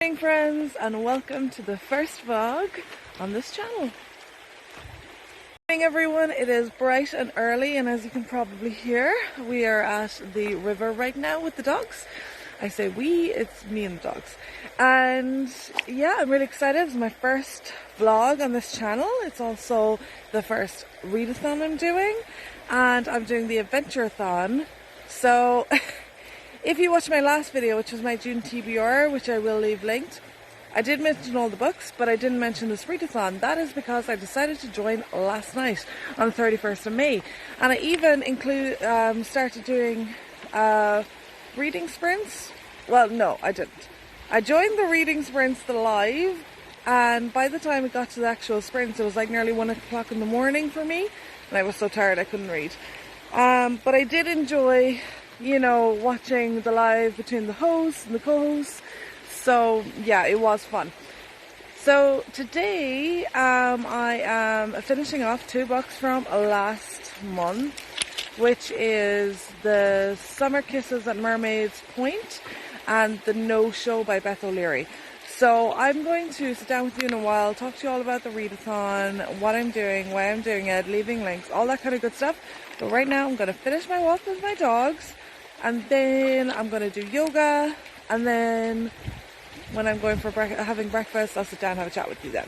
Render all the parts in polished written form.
Good morning friends, and welcome to the first vlog on this channel. Good morning everyone, it is bright and early, and as you can probably hear, we are at the river right now with the dogs. I say we, it's me and the dogs. And yeah, I'm really excited. It's my first vlog on this channel. It's also the first readathon I'm doing, and I'm doing the adventure-a-thon. So if you watched my last video, which was my June TBR, which I will leave linked, I did mention all the books, but I didn't mention this readathon. That is because I decided to join last night on the 31st of May. And I even started doing reading sprints. Well, no, I didn't. I joined the reading sprints, the live, and by the time it got to the actual sprints, it was like nearly 1 o'clock in the morning for me, and I was so tired I couldn't read. But I did enjoy, you know, watching the live between the hosts and the co-hosts. So yeah, it was fun. So today I am finishing off 2 books from last month, which is the Summer Kisses at Mermaids Point and the No Show by Beth Leary. So I'm going to sit down with you in a while, talk to you all about the readathon, what I'm doing, why I'm doing it, leaving links, all that kind of good stuff. But right now I'm going to finish my walk with my dogs, and then I'm going to do yoga, and then when I'm going for having breakfast, I'll sit down and have a chat with you then.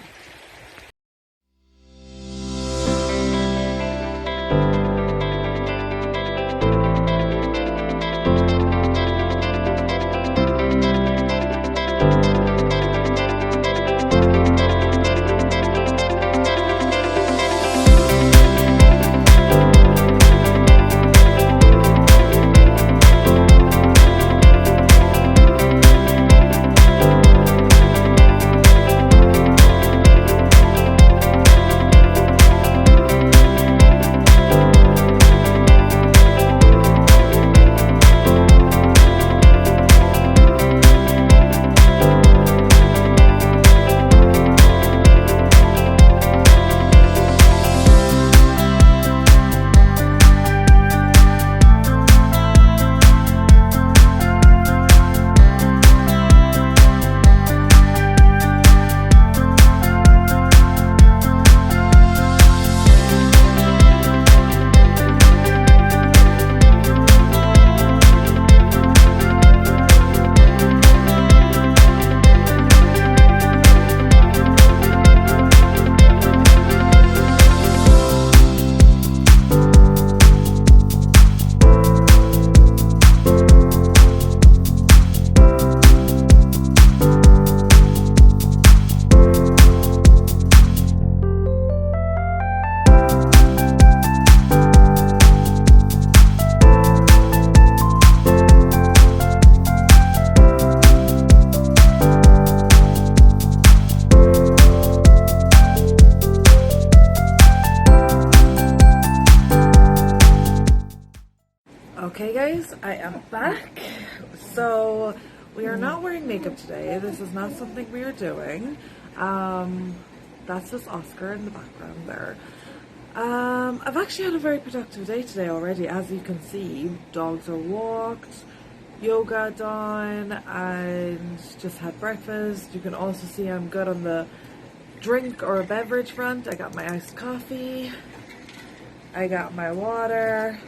Okay guys, I am back. So we are not wearing makeup today. This is not something we are doing. That's just Oscar in the background there. I've actually had a very productive day today already. As you can see, dogs are walked, yoga done, and just had breakfast. You can also see I'm good on the drink or beverage front. I got my iced coffee, I got my water,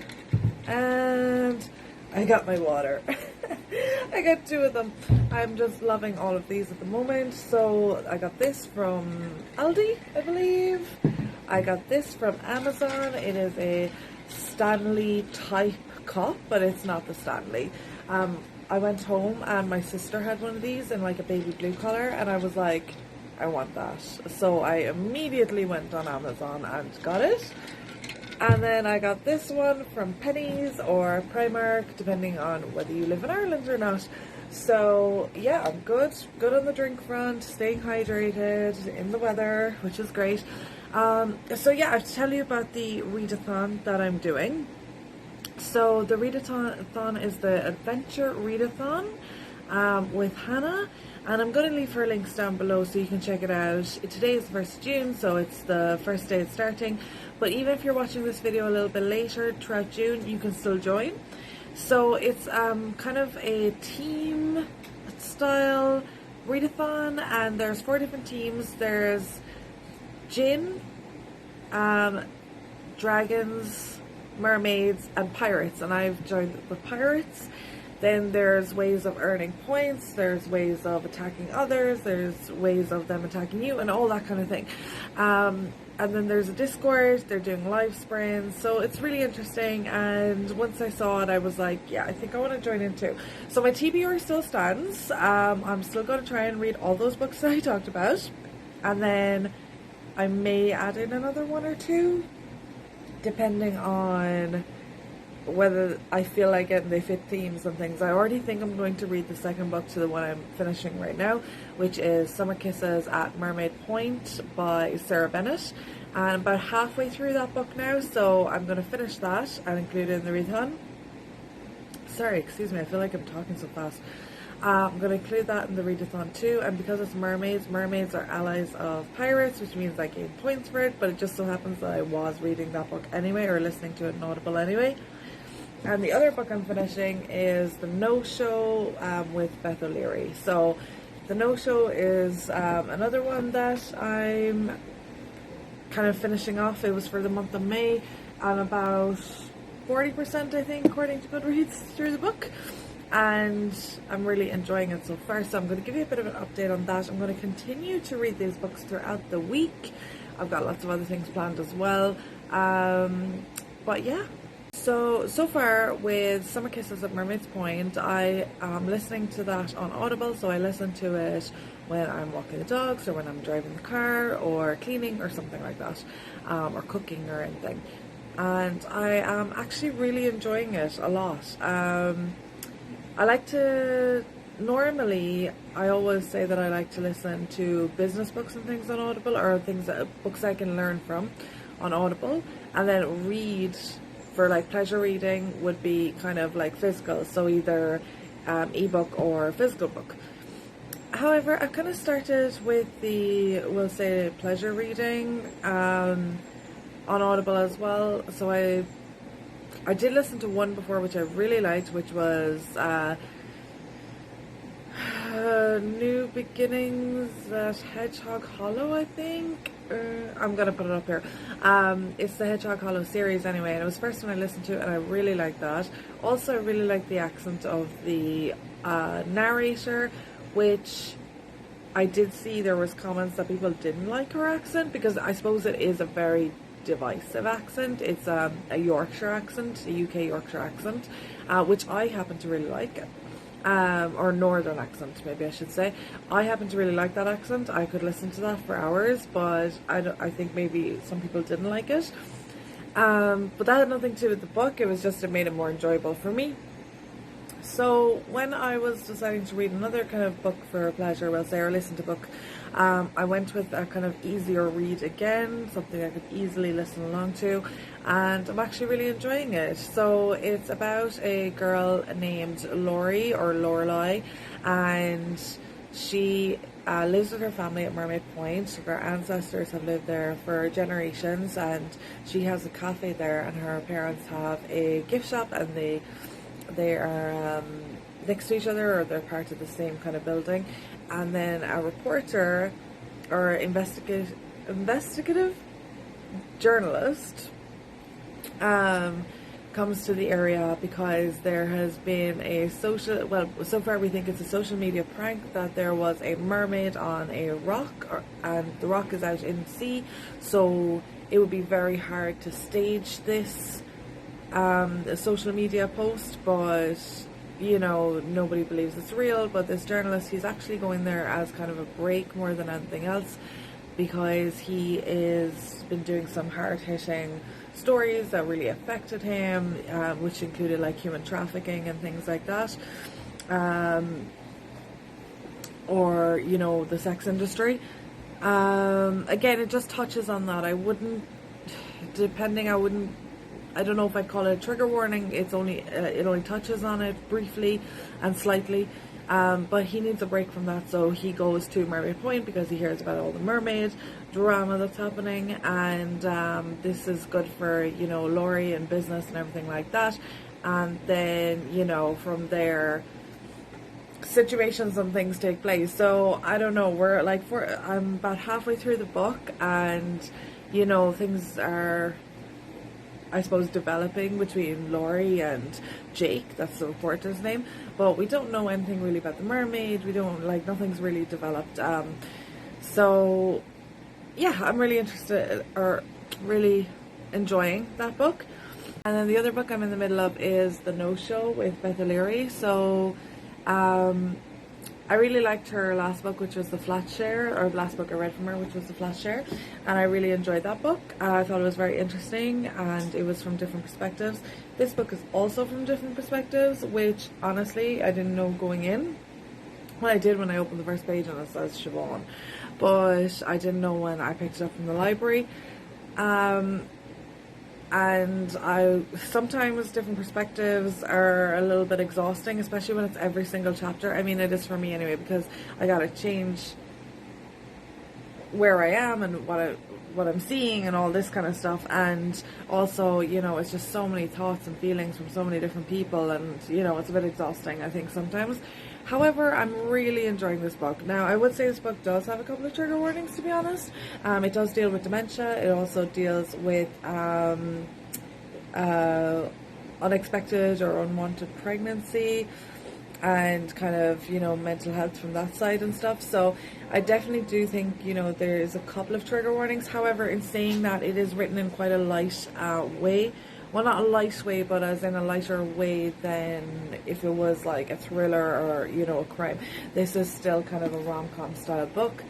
and I got my water. I got 2 of them. I'm just loving all of these at the moment. So I got this from Aldi, I believe. I got this from Amazon. It is a Stanley type cup, but it's not the Stanley. I went home and my sister had one of these in like a baby blue color, and I was like, I want that. So I immediately went on Amazon and got it. And then I got this one from Pennies or Primark, depending on whether you live in Ireland or not. So yeah, I'm good on the drink front, staying hydrated in the weather, which is great. So yeah, I have to tell you about the readathon that I'm doing. So the readathon is the Adventure Readathon with Hannah, and I'm going to leave her links down below so you can check it out. Today is the 1st of June, so it's the first day it's starting, but even if you're watching this video a little bit later throughout June, you can still join. So it's kind of a team style readathon, and there's 4 different teams. There's gin, dragons, mermaids, and pirates, and I've joined the pirates. Then there's ways of earning points, there's ways of attacking others, there's ways of them attacking you, and all that kind of thing. And then there's a Discord, they're doing live sprints, so it's really interesting. And once I saw it, I was like, yeah, I think I want to join in too. So my TBR still stands. I'm still going to try and read all those books that I talked about, and then I may add in another 1 or 2, depending on whether I feel like it and they fit themes and things. I already think I'm going to read the second book to the one I'm finishing right now, which is Summer Kisses at Mermaid Point by Sarah Bennett. And I'm about halfway through that book now, so I'm going to finish that and include it in the readathon. Sorry, excuse me, I feel like I'm talking so fast. I'm going to include that in the readathon too, and because it's mermaids, mermaids are allies of pirates, which means I gain points for it, but it just so happens that I was reading that book anyway, or listening to it in Audible anyway. And the other book I'm finishing is The No-Show with Beth Leary. So The No-Show is another one that I'm kind of finishing off. It was for the month of May. I'm about 40%, I think, according to Goodreads, through the book. And I'm really enjoying it so far. So I'm going to give you a bit of an update on that. I'm going to continue to read these books throughout the week. I've got lots of other things planned as well. But yeah. So far with Summer Kisses at Mermaid's Point, I am listening to that on Audible, so I listen to it when I'm walking the dogs, or when I'm driving the car, or cleaning, or something like that, or cooking or anything. And I am actually really enjoying it a lot. I like to, normally, I always say that I like to listen to business books and things on Audible, or books I can learn from on Audible, and then read. For like pleasure reading would be kind of like physical, so either ebook or physical book. However, I've kind of started with the, we'll say, pleasure reading on Audible as well. So I did listen to one before which I really liked, which was New Beginnings at Hedgehog Hollow, I think. I'm gonna put it up here. It's the Hedgehog Hollow series anyway, and it was the first one I listened to, and I really liked that. Also, I really liked the accent of the narrator, which I did see there was comments that people didn't like her accent, because I suppose it is a very divisive accent. It's a Yorkshire accent, a UK Yorkshire accent, which I happen to really like. Or northern accent, maybe I should say. I happen to really like that accent. I could listen to that for hours, but I think maybe some people didn't like it. But that had nothing to do with the book. It was just, it made it more enjoyable for me. So when I was deciding to read another kind of book for pleasure, well, say, or listen to book, I went with a kind of easier read again, something I could easily listen along to, and I'm actually really enjoying it. So it's about a girl named Leary, or Lorelei, and she lives with her family at Mermaid Point. Her ancestors have lived there for generations, and she has a cafe there, and her parents have a gift shop, and they are next to each other, or they're part of the same kind of building. And then a reporter or investigative journalist comes to the area because there has been a social, well, so far we think it's a social media prank, that there was a mermaid on a rock, and the rock is out in the sea, so it would be very hard to stage this a social media post, but you know, nobody believes it's real. But this journalist, he's actually going there as kind of a break more than anything else, because he is been doing some hard-hitting stories that really affected him, which included like human trafficking and things like that, or you know, the sex industry. Again, it just touches on that. I don't know if I'd call it a trigger warning. It only touches on it briefly and slightly, but he needs a break from that, so he goes to Mermaid Point because he hears about all the mermaid drama that's happening, and this is good for, you know, Leary and business and everything like that. And then, you know, from there, situations and things take place. So I don't know, I'm about halfway through the book, and you know, things are, I suppose, developing between Leary and Jake, that's the reporter's name, but we don't know anything really about the mermaid. We don't, like, nothing's really developed. So yeah, I'm really interested, or really enjoying that book. And then the other book I'm in the middle of is The No Show with Beth Leary. So I really liked her last book, which was The Flat Share, or the last book I read from her, which was The Flat Share, and I really enjoyed that book. I thought it was very interesting, and it was from different perspectives. This book is also from different perspectives, which honestly I didn't know going in. Well, I did when I opened the first page and it says Siobhan, but I didn't know when I picked it up from the library. And sometimes different perspectives are a little bit exhausting, especially when it's every single chapter. I mean, it is for me anyway, because I gotta change where I am and what I'm seeing and all this kind of stuff. And also, you know, it's just so many thoughts and feelings from so many different people, and you know, it's a bit exhausting, I think, sometimes. However, I'm really enjoying this book. Now, I would say this book does have a couple of trigger warnings, to be honest. It does deal with dementia. It also deals with unexpected or unwanted pregnancy, and kind of, you know, mental health from that side and stuff. So I definitely do think, you know, there's a couple of trigger warnings. However, in saying that, it is written in quite a light way. Well, not a light way, but as in a lighter way than if it was like a thriller or, you know, a crime. This is still kind of a rom-com style book.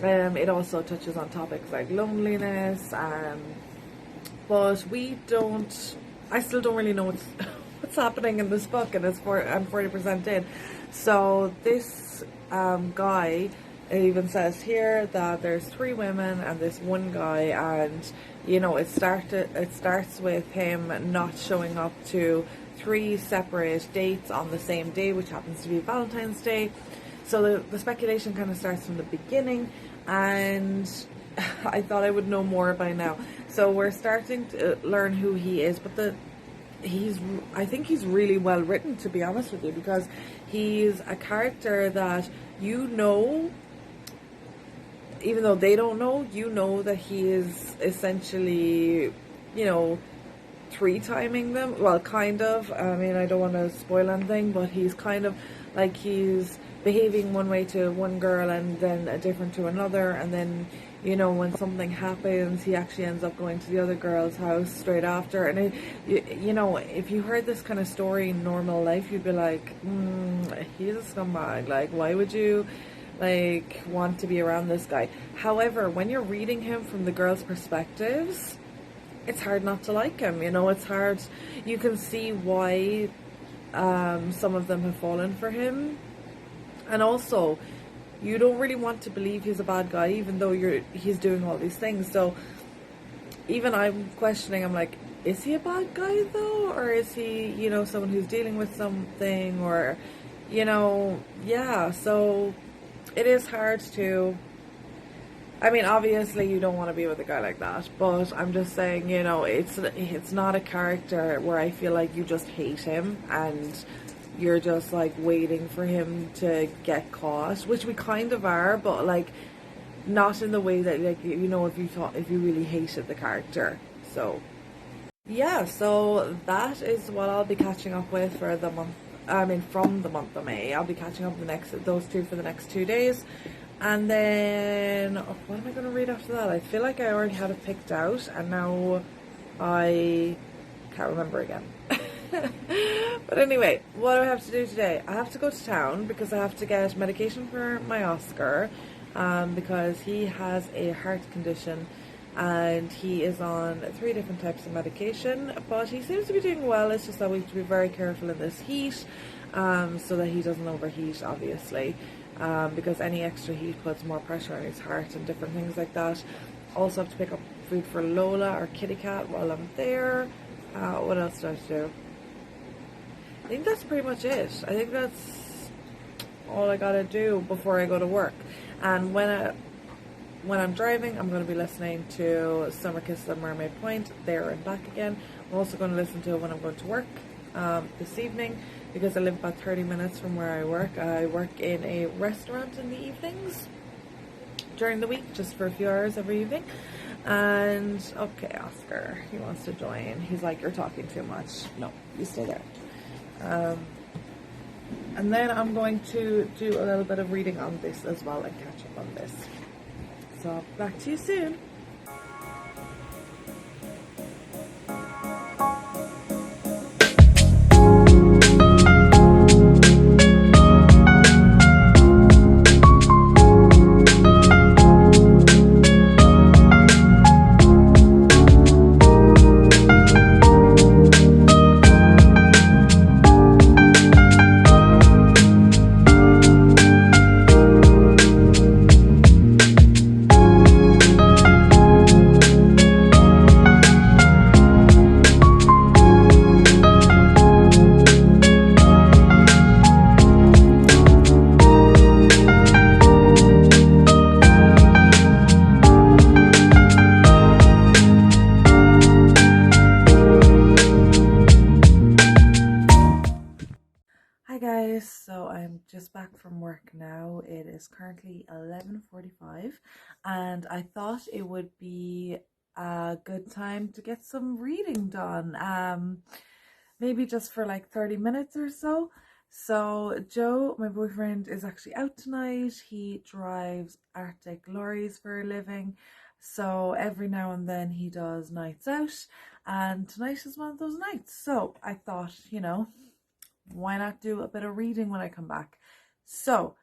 It also touches on topics like loneliness, but I still don't really know what's happening in this book, and I'm 40% in. So this guy, it even says here that there's 3 women and this one guy, and you know, it starts with him not showing up to 3 separate dates on the same day, which happens to be Valentine's Day. So the speculation kind of starts from the beginning, and I thought I would know more by now. So we're starting to learn who he is, but I think he's really well written, to be honest with you, because he's a character that, you know, even though they don't know, you know that he is essentially, you know, 3-timing them. Well, kind of. I mean, I don't want to spoil anything, but he's kind of like, he's behaving one way to one girl and then different to another, and then, you know, when something happens, he actually ends up going to the other girl's house straight after. And you know, if you heard this kind of story in normal life, you'd be like, he's a scumbag. Like, why would you like want to be around this guy? However, when you're reading him from the girls' perspectives, it's hard not to like him. You know, it's hard. You can see why some of them have fallen for him, and also you don't really want to believe he's a bad guy, even though he's doing all these things. So even I'm questioning, I'm like, is he a bad guy though, or is he, you know, someone who's dealing with something, or, you know, yeah. So it is hard to, I mean, obviously you don't want to be with a guy like that, but I'm just saying, you know, it's not a character where I feel like you just hate him and you're just like waiting for him to get caught, which we kind of are, but like not in the way that, like, you know, if you really hated the character. So yeah, so that is what I'll be catching up with for the month. I mean, from the month of May. I'll be catching up those 2 for the next 2 days. And then, what am I going to read after that? I feel like I already had it picked out, and now I can't remember again. But anyway, what do I have to do today? I have to go to town because I have to get medication for my Oscar, because he has a heart condition and he is on 3 different types of medication, but he seems to be doing well. It's just that we have to be very careful in this heat, so that he doesn't overheat, obviously, because any extra heat puts more pressure on his heart and different things like that. Also have to pick up food for Lola, our kitty cat, while I'm there. What else do I have to do? I think that's pretty much it. I think that's all I gotta do before I go to work. And when I'm driving, I'm going to be listening to Summer Kiss at Mermaid Point, there and back again. I'm also going to listen to it when I'm going to work this evening. because I live about 30 minutes from where I work. I work in a restaurant in the evenings during the week, just for a few hours every evening. And okay, Oscar, he wants to join. He's like, you're talking too much. No, you stay there. And then I'm going to do a little bit of reading on this as well and catch up on this. So back to you soon. Hi guys, so I'm just back from work now. It is currently 11:45 and I thought it would be a good time to get some reading done. Maybe just for like 30 minutes or so. So Joe, my boyfriend, is actually out tonight. He drives Arctic lorries for a living. So every now and then he does nights out, and tonight is one of those nights. So I thought, you know, why not do a bit of reading when I come back? So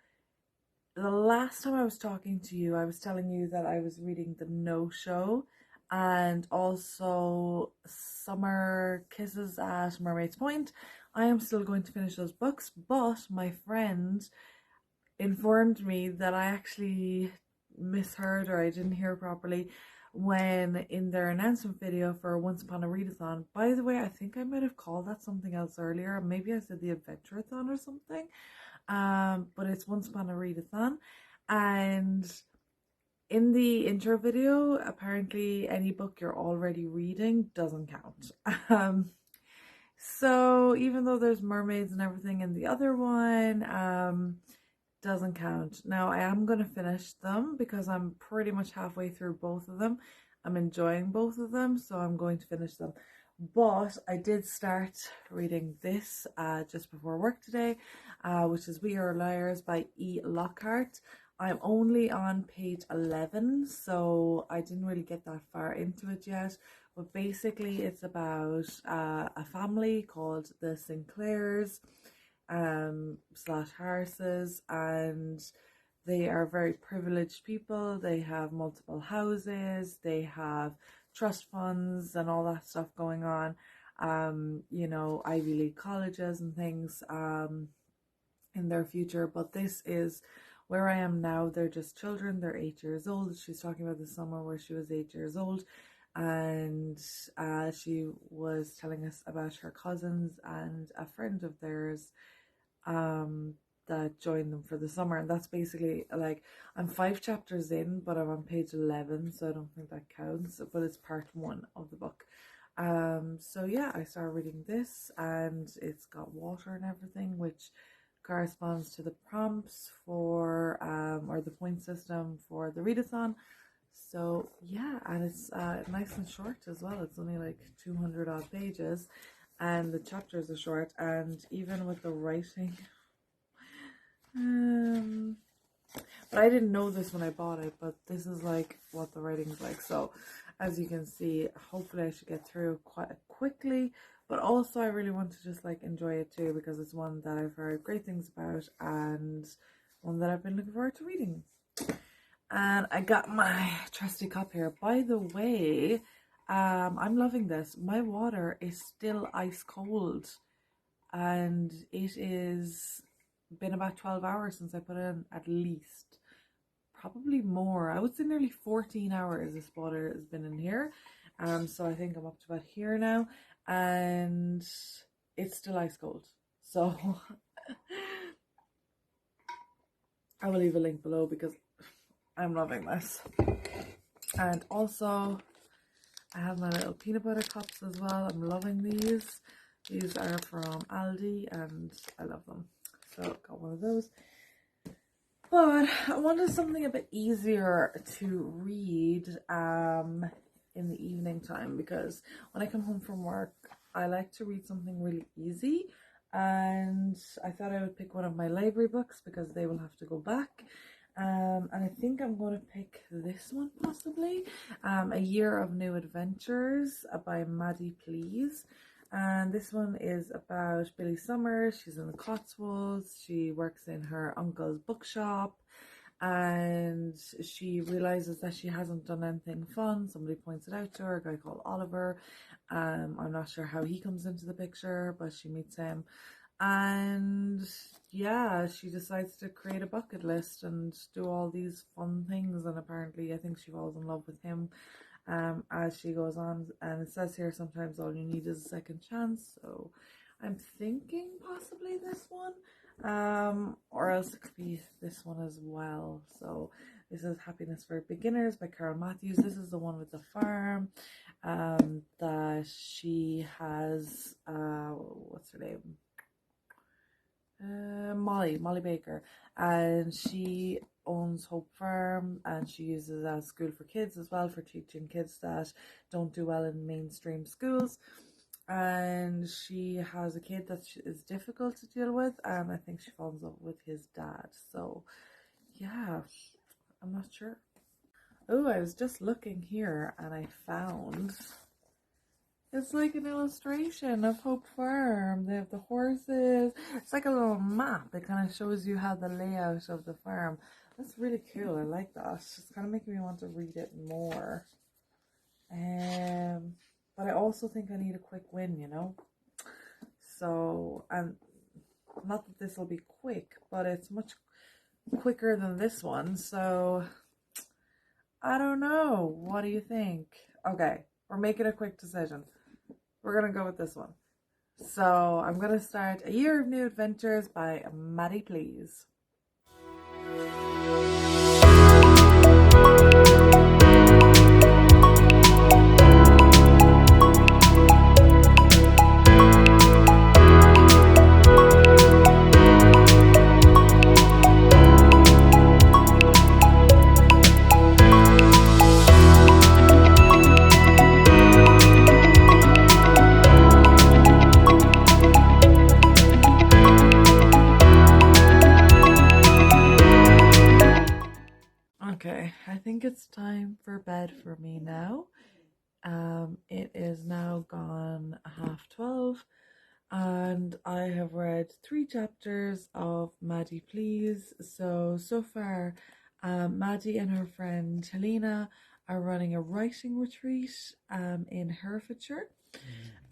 the last time I was talking to you, I was telling you that I was reading The No Show and also Summer Kisses at Mermaid's Point. I am still going to finish those books, but my friend informed me that I actually misheard, or I didn't hear properly, when in their announcement video for Once Upon a Readathon. By the way, I think I might have called that something else earlier. Maybe I said the Adventure-a-thon or something. But it's Once Upon a Readathon. And in the intro video, apparently any book you're already reading doesn't count. So even though there's mermaids and everything in the other one, doesn't count. Now I am going to finish them because I'm pretty much halfway through both of them. I'm enjoying both of them, so I'm going to finish them. But I did start reading this just before work today, which is We Are Liars by E. Lockhart. I'm only on page 11, so I didn't really get that far into it yet. But basically it's about a family called the Sinclairs / Harrises, and they are very privileged people. They have multiple houses, they have trust funds and all that stuff going on, you know, Ivy League colleges and things in their future. But this is where I am now. They're just children. They're 8 years old. She's talking about the summer where she was 8 years old, and she was telling us about her cousins and a friend of theirs that joined them for the summer. And that's basically, like, I'm 5 chapters in, but I'm on page 11, so I don't think that counts, but it's part 1 of the book. So yeah, I started reading this, and it's got water and everything, which corresponds to the prompts for or the point system for the readathon. So yeah, and it's nice and short as well. It's only like 200 odd pages, and the chapters are short, and even with the writing, but I didn't know this when I bought it, but this is like what the writing's like. So as you can see, hopefully I should get through quite quickly, but also I really want to just like enjoy it too, because it's one that I've heard great things about and one that I've been looking forward to reading. And I got my trusty cup here. By the way, I'm loving this. My water is still ice cold, and it is been about 12 hours since I put it in, at least. Probably more. I would say nearly 14 hours this water has been in here. So I think I'm up to about here now, and it's still ice cold. So I will leave a link below because I'm loving this. And also I have my little peanut butter cups as well. I'm loving these. These are from Aldi and I love them. So got one of those. But I wanted something a bit easier to read in the evening time, because when I come home from work, I like to read something really easy. And I thought I would pick one of my library books because they will have to go back. And I think I'm going to pick this one possibly. A Year of New Adventures by Maddie, please. And this one is about Billy Summers. She's in the Cotswolds. She works in her uncle's bookshop and she realizes that she hasn't done anything fun. Somebody points it out to her, a guy called Oliver. I'm not sure how he comes into the picture, but she meets him. And yeah, she decides to create a bucket list and do all these fun things. And apparently, I think she falls in love with him as she goes on. And it says here, sometimes all you need is a second chance. So I'm thinking possibly this one, or else it could be this one as well. So this is Happiness for Beginners by Carole Mathews. This is the one with the farm that she has, what's her name? Molly Baker, and she owns Hope Farm, and she uses it as school for kids as well, for teaching kids that don't do well in mainstream schools. And she has a kid that is difficult to deal with, and I think she falls in love with his dad. So yeah, I'm not sure. Oh, I was just looking here and I found it's like an illustration of Hope Farm. They have the horses. It's like a little map. It kind of shows you how the layout of the farm. That's really cool. I like that. It's kind of making me want to read it more. But I also think I need a quick win, you know? So, and not that this will be quick, but it's much quicker than this one. So, I don't know. What do you think? Okay, we're making a quick decision. We're going to go with this one. So I'm going to start A Year of New Adventures by Maddie, please. Okay, I think it's time for bed for me now. It is now gone 12:30, and I have read 3 chapters of Maddie, please. So far, Maddie and her friend Helena are running a writing retreat in Herefordshire,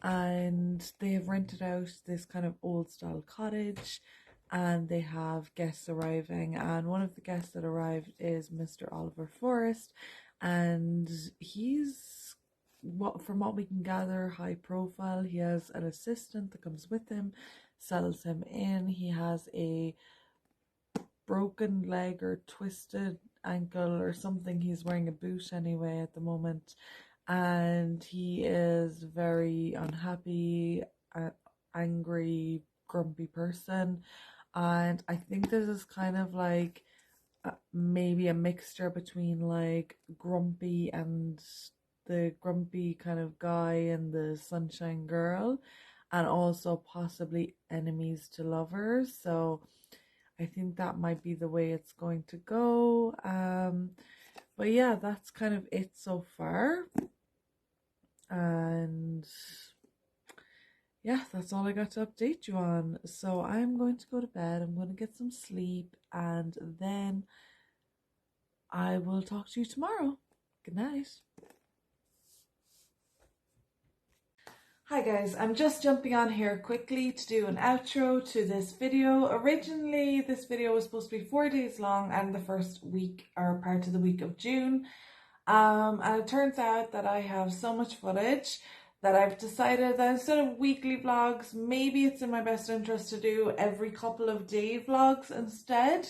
and they have rented out this kind of old style cottage, and they have guests arriving, and one of the guests that arrived is Mr. Oliver Forrest, and he's, from what we can gather, high profile. He has an assistant that comes with him, settles him in. He has a broken leg or twisted ankle or something. He's wearing a boot anyway at the moment, and he is very unhappy, angry, grumpy person. And I think this is kind of like maybe a mixture between like Grumpy and the grumpy kind of guy and the sunshine girl, and also possibly enemies to lovers. So I think that might be the way it's going to go. But yeah, that's kind of it so far. And yeah, that's all I got to update you on. So I'm going to go to bed. I'm going to get some sleep, and then I will talk to you tomorrow. Good night. Hi guys, I'm just jumping on here quickly to do an outro to this video. Originally, this video was supposed to be 4 days long and the first week or part of the week of June. And it turns out that I have so much footage that I've decided that instead of weekly vlogs, maybe it's in my best interest to do every couple of day vlogs instead.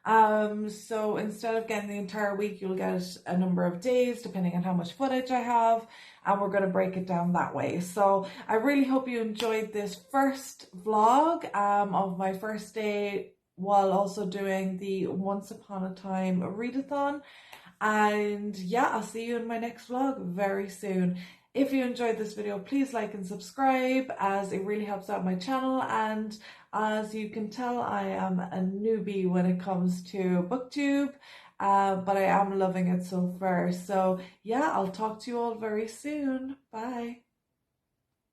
So instead of getting the entire week, you'll get a number of days depending on how much footage I have, and we're going to break it down that way. So I really hope you enjoyed this first vlog of my first day while also doing the Once Upon a Time readathon. And yeah, I'll see you in my next vlog very soon. If you enjoyed this video, please like and subscribe, as it really helps out my channel. And as you can tell, I am a newbie when it comes to booktube, but I am loving it so far. So yeah, I'll talk to you all very soon. Bye.